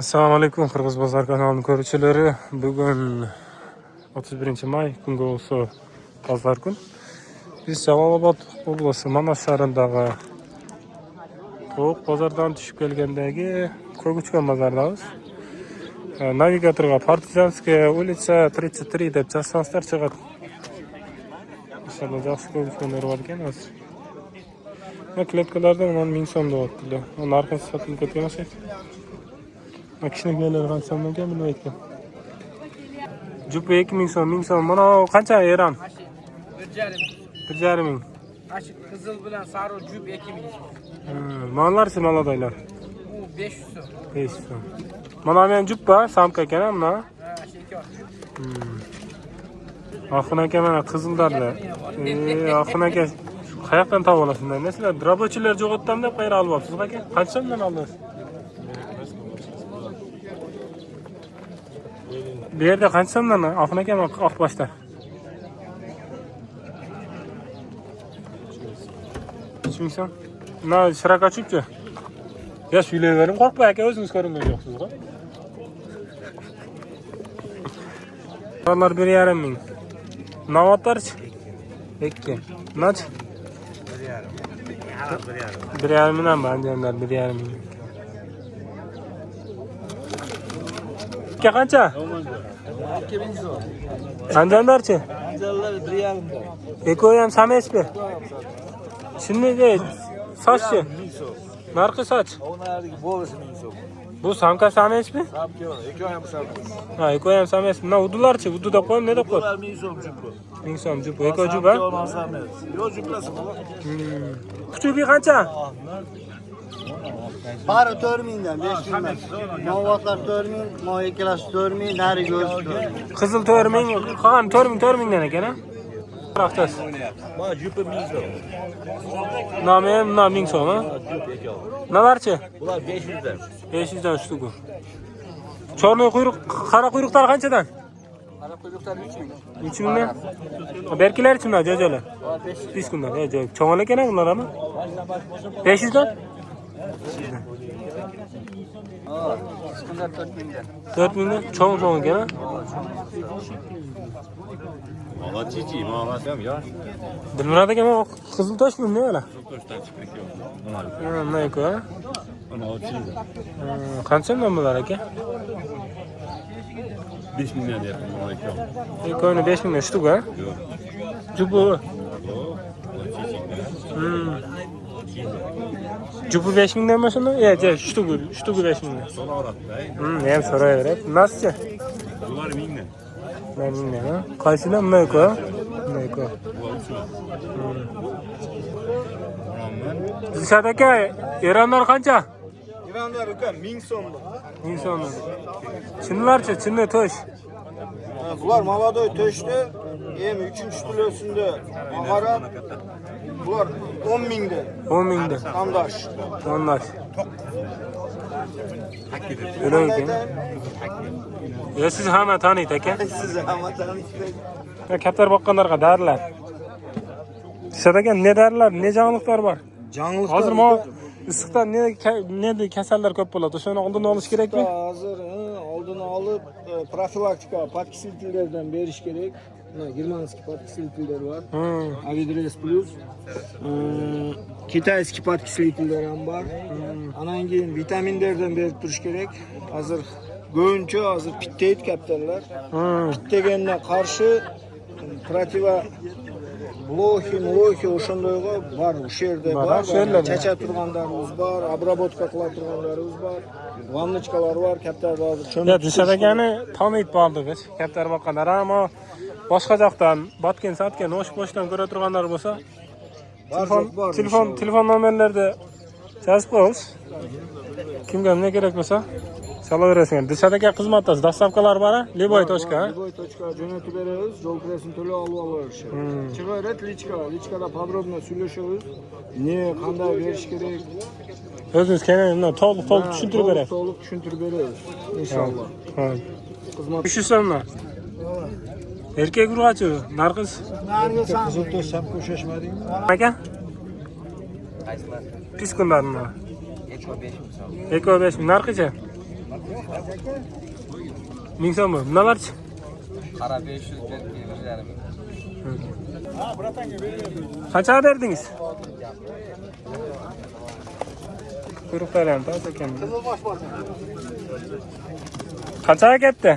Assalomu alaykum Qirg'iz bozor kanalining ko'ruvchilari. Bugun 31-may kunga o'xsho pazar kun. Biz Jalolobod oblasti Manas shahridagi to'q bozordan tushib kelgandagi Ko'guchkan bozordamiz. Navigatorga Partizanskaya улица 33 deb chastangizlar chiqadi. Inshaalloh yaxshi Ko'guchkanlar bor ekan hozir. Kletkalarda 1000 so'm deyaptilar. Narxi sotilib ketgan emas. Kichiklar qanchadan ekan bilmayman. Jupi 2000 so'm, 1000 so'm. Mana qancha eran? 1,5 ming. Açık kızıl bilen sarı cüp 2000. Mallarsi maladaylar. Bu 500 so'm. 500 so'm. Mana men jup bor, samka ekan mana. Ha, şeker. Axun aka mana qizildarda. Axun aka qayoqdan topib olasizlar? Masalan, drabochilar jo'g'atdan deb qayerga olib olibsiz aka? Qancha so'mdan oldingiz? Bu yerda qancha so'mdan Axun aka oq boshlar? 3000 so'm. Na shiraka chupchi. Ya suylayverim, qo'rqma aka, o'zingiz ko'ringan yo'qsiz-ku. Dolar 1,5 ming. Navatarchi? 2. Nach? 1,5 mingdan banjanlar 1,5 ming. Qancha? 2000 so'm. Banjanlarchi? Anjallar 1,5 da. Eko'y ham samesmi? Shunday de sochchi. Narxi soch. Onlardaki boğası 1000 so'm. Bu samka samesmi? Sapki o. İki ayağım sapki. Ha, eko'y ham samesmi. Na udularchi, ududa qo'yim, neda qo'y? Bunlar 1000 so'm cüpü. 1000 so'm jup, eko jup ha? Olmazsa mı? Yo cüplesi bu. Kuchubi qancha? Bari 4000'dan 5000'dan. Novatlar 4000, moyeklas 4000, nari göz 4000. Qizil 4000, qolgan 4000 dan ekan ha? Raqchas. Bana cüpü 1000 so'm. Nomi ham 1000 so'm ha? Nalarchi? Bunlar 500'den. 500 dan shtuku. Chornoy quyruq, qara quyruqlar qanchadan? Kara kuyruklar 3000. 3000 dan. Berkilar kimdan jo'jolar? 5 kundan. Jo'joy. Cho'ng'al ekan bular ham. 500 dan? Aa, sıkıntı 4000'den. 4000 dan cho'ng ekan ha? Valla çiçi, mağazam ya. Dilmurod aka, men qizil toshmi ne ala? Toshdan chiqib ketgan. Ha, nima eko ha? Ana ochildi. Qanchadan bular aka? 5 milyon yaptım ona ekan. Eko'ni 5000 dan shtuku ha? Yo'q. Jupu. Jupu 5000 dan mı şunu? Ya, shtuku 5000 dan. Sonra arattı. Hem so'rayveradi. Nasılchi? Dolar 1000 ne? Men bilmayman ha. Qaysidan nima eko? Nima eko? Bu usul. Rağmen Dilshod aka, eronlar qancha? İranlar ukan 1000 so'mda. 1000 so'm. Chinlarchi, chinni tosh. Bular Maladoy töştü. Hem 3. kilosunda baharat. Bular 10.000'de. 10 dan. Kandaş. Onlar. Öyle ekan. Ya siz hamma taniydi aka. Size ama tanıştık. Ya kaptar boqqanlarga darilar. Dilshod aka, ne darilar, ne jonliqlar bor? Canlılıkta. Hozir issiqdan ne kasallar ko'p bo'ladi. O'shani oldini olish kerakmi? Hazır oldunu alıp profilaktika patkisiliklerden beriş gerek. Germanski patkisilikler var. Avidres Plus. Kitayski patkisilikler ham var. Anan keyin vitaminlerden berip duruş gerek. Hazır göğünçü, hazır pitteyt kaptarlar. Pittegenine karşı protiva Blohi oşondoyga var, uşu yerde var. Çaça turganlarımız var, обработка kıla turganlarımız var. Vannıçkalar var, kaptar bazı. Ya Dilshod akani taniydi bordik biz. Kaptar boqqanlar, ammo boshqa joqdan, botgan, satgan, o'sh-bo'shdan ko'ra turganlar bo'lsa, telefon nomerlarda yozib qo'yamiz. Kimga nima kerak bo'lsa, so'raverasizlar. Dilshod aka xizmatdasiz, dastavkalar bor, Liboy точка. Liboy точка jo'natib beramiz, yo'l kiresini to'la olib olamiz. Chiqaveradi lichkada podrobno сөйлөшөбүз. Ne, qanday berish kerak? O'zingiz keyin to'liq tushuntirib berasiz. To'liq tushuntirib beramiz, inshaalloh. Ha. Xizmat 500 so'mmi? Erkek urg'achi, narxiz. qizil to'sh sap qo'shashmadingmi? Aka? Pis kunlarmi? Eko 5000 so'm. Eko 5000 narxicha? 1000 so'm bu. Nimalarchi? Qara 500 berib 1,5 Qanchaga berdingiz? Quyruqlari ham toza ekan. Qanchaga ketdi?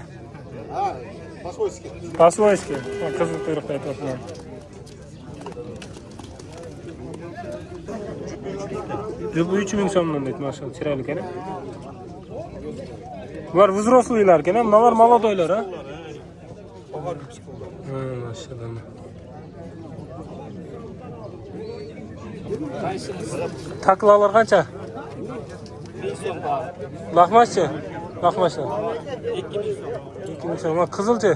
Pasvoyski. Qizil quyruqda aytyapman. Bu 3000 so'mdan deydi, maşallah, chiroyli ekan. Bular vzroslilar ekan, bular malodoylar, ha? Maşallah. Taklalar qancha? Laqmashchi? Laqmashlar. 2000 so'm. Qizilchi?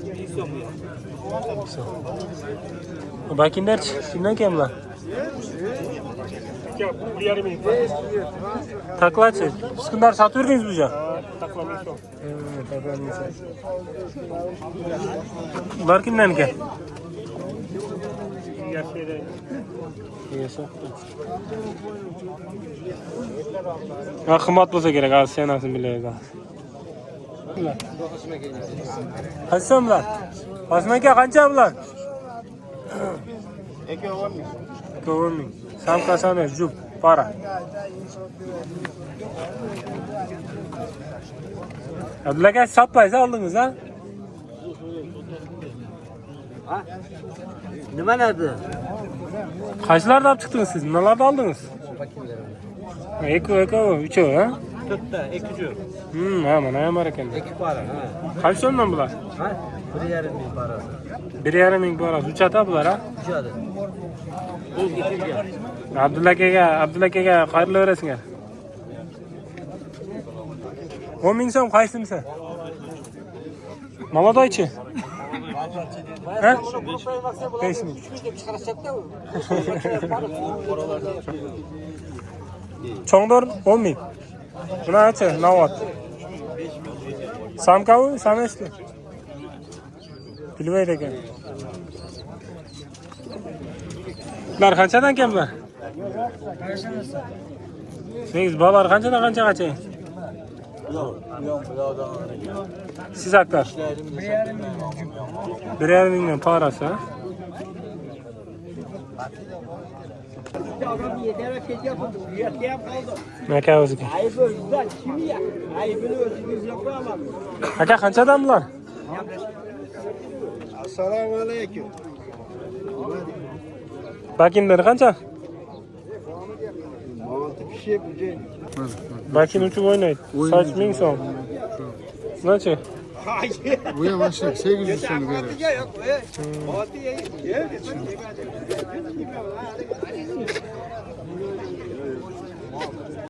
1000 so'm. Bakinderchi? Kimdan kelganlar? Taklachi? Siz sotib yurdingiz bu joy? Ular kimdan ekan? Ha, qimmat bo'lsa kerak, hozir senasini bilaylik. Qancha so'm bular? Osmon aka, qancha bular? 2,10 ming. Samkasani jup para. Abdulaka sotmaysiz, oldingiz, ha? Nima nardi? Qaysilarni olib chiqdingiz siz? Nimalarni oldingiz? Eko, uchovi, ha? To'rtta, 2 jup. Ha, mana ham bor ekan. 2 para, ha. Qancha so'mdan bular? Ha? 1,5 ming parasi. 1,5 ming parasi. Uchata bular, ha? Uchadi. Abdulakaga qayrilaverasizlar. 10 ming so'm qaysimsa? Malodoychi? Ha? 5 ming. Cho'ngdor 10 ming. Bunachi, Navot. Samkavu, samesli. Bilmaydi ekan. Bular qanchadan keldilar? Siz bolalar qanchadan qanchagacha? Siz aktar. 1,5 mingdan parasi, ha? Aka o'ziga. Aka qanchadan bular? Assalomu alaykum. Bakinlar qancha? 6 kishi bujin. Bakin uchun o'ynaydi. Soch 1000 so'm. Necha? Bu ham mana 800 so'm beradi.